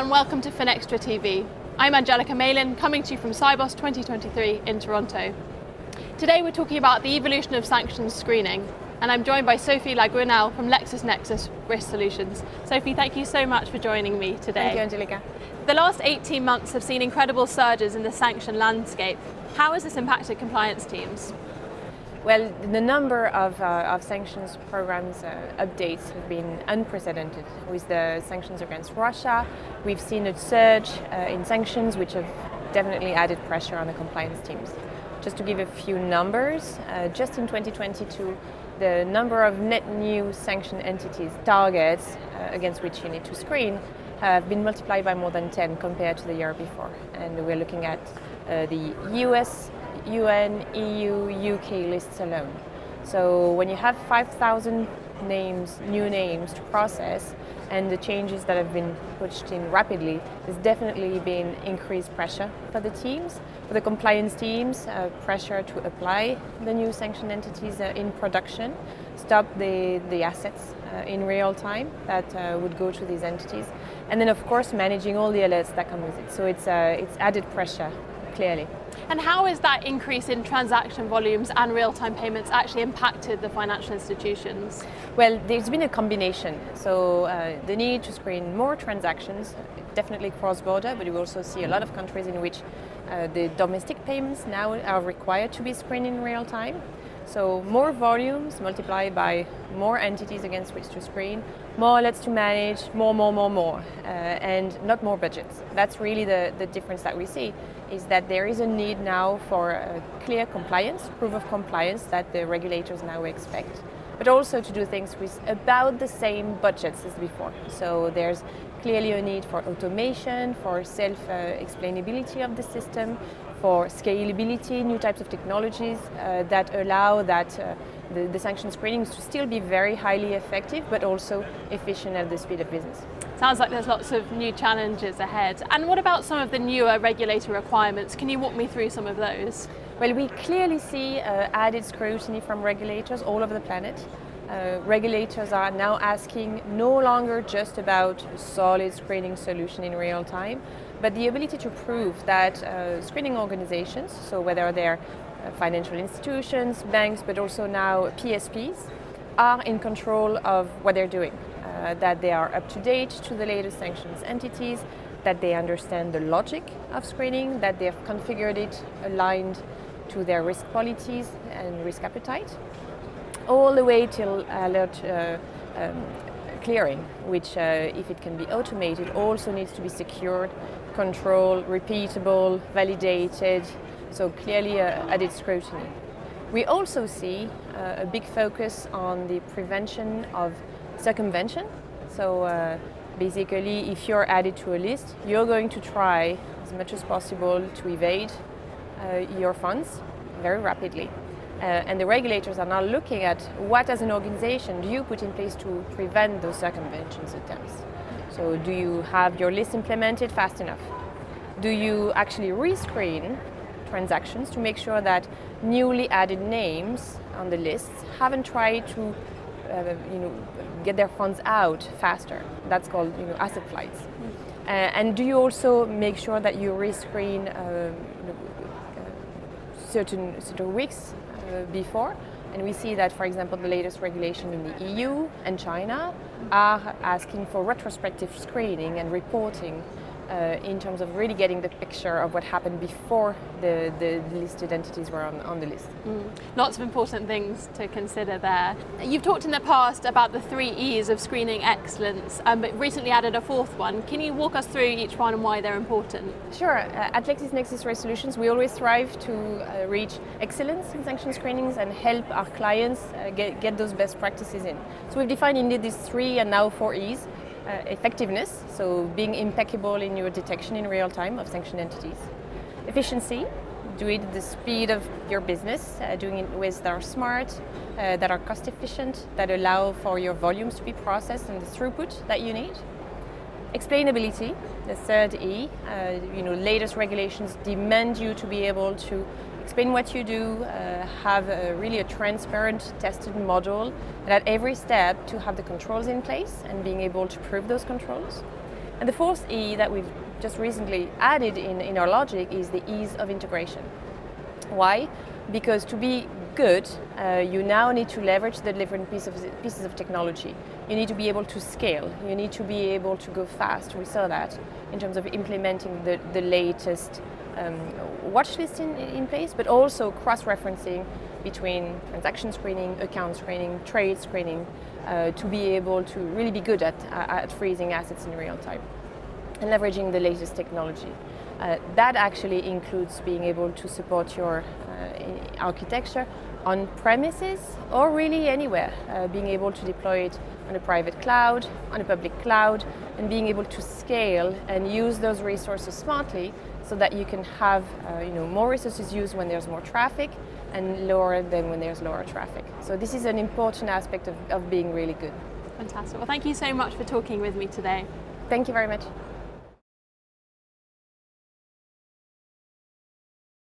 and welcome to Finextra TV. I'm Angelica Malin, coming to you from Sibos 2023 in Toronto. Today we're talking about the evolution of sanctions screening, and I'm joined by Sophie Lagouanelle from LexisNexis Risk Solutions. Sophie, thank you so much for joining me today. Thank you, Angelica. The last 18 months have seen incredible surges in the sanction landscape. How has this impacted compliance teams? Well, the number of sanctions programs updates have been unprecedented. With the sanctions against Russia, we've seen a surge in sanctions, which have definitely added pressure on the compliance teams. Just to give a few numbers, just in 2022, the number of net new sanction entities, targets against which you need to screen, have been multiplied by more than 10 compared to the year before. And we're looking at the US, UN, EU, UK lists alone. So when you have 5,000 names, new names to process, and the changes that have been pushed in rapidly, there's definitely been increased pressure for the teams, for the compliance teams, pressure to apply the new sanction entities in production, stop the assets in real time that would go to these entities, and then of course managing all the alerts that come with it. So it's added pressure, clearly. And how has that increase in transaction volumes and real-time payments actually impacted the financial institutions? Well, there's been a combination. So the need to screen more transactions, definitely cross-border, but we also see a lot of countries in which the domestic payments now are required to be screened in real time. So more volumes multiplied by more entities against which to screen, more alerts to manage, more, and not more budgets. That's really the difference that we see, is that there is a need now for clear compliance, proof of compliance that the regulators now expect, but also to do things with about the same budgets as before. So there's clearly a need for automation, for self-explainability of the system, for scalability, new types of technologies that allow the sanction screenings to still be very highly effective, but also efficient at the speed of business. Sounds like there's lots of new challenges ahead. And what about some of the newer regulator requirements? Can you walk me through some of those? Well, we clearly see added scrutiny from regulators all over the planet. Regulators are now asking no longer just about a solid screening solution in real time, but the ability to prove that screening organizations, so whether they're financial institutions, banks, but also now PSPs, are in control of what they're doing, that they are up to date to the latest sanctions entities, that they understand the logic of screening, that they have configured it aligned to their risk policies and risk appetite, all the way till alert clearing, which if it can be automated also needs to be secured, controlled, repeatable, validated, so clearly added scrutiny. We also see a big focus on the prevention of circumvention. So basically, if you're added to a list, you're going to try as much as possible to evade your funds very rapidly. And the regulators are now looking at what, as an organization, do you put in place to prevent those circumventions attempts. So do you have your list implemented fast enough? Do you actually rescreen transactions to make sure that newly added names on the list haven't tried to get their funds out faster? That's called asset flights. And do you also make sure that you rescreen certain weeks before? And we see that, for example, the latest regulation in the EU and China are asking for retrospective screening and reporting in terms of really getting the picture of what happened before the listed entities were on the list. Lots of important things to consider there. You've talked in the past about the 3 E's of screening excellence, but recently added a 4th one. Can you walk us through each one and why they're important? Sure. At LexisNexis Risk Solutions, we always strive to reach excellence in sanction screenings and help our clients get those best practices in. So we've defined indeed these 3 and now 4 E's. Effectiveness, so being impeccable in your detection in real time of sanctioned entities. Efficiency, do it at the speed of your business, doing it ways that are smart, that are cost efficient, that allow for your volumes to be processed and the throughput that you need. Explainability, the 3rd E, latest regulations demand you to be able to explain what you do, have really a transparent, tested model, and at every step to have the controls in place and being able to prove those controls. And the fourth E that we've just recently added in our logic is the ease of integration. Why? Because to be good, you now need to leverage the different pieces of technology. You need to be able to scale. You need to be able to go fast. We saw that in terms of implementing the latest watch list in place, but also cross-referencing between transaction screening, account screening, trade screening, to be able to really be good at freezing assets in real time and leveraging the latest technology. That actually includes being able to support your architecture on premises or really anywhere, being able to deploy it on a private cloud, on a public cloud, and being able to scale and use those resources smartly so that you can have more resources used when there's more traffic and lower than when there's lower traffic. So this is an important aspect of being really good. Fantastic. Well, thank you so much for talking with me today. Thank you very much.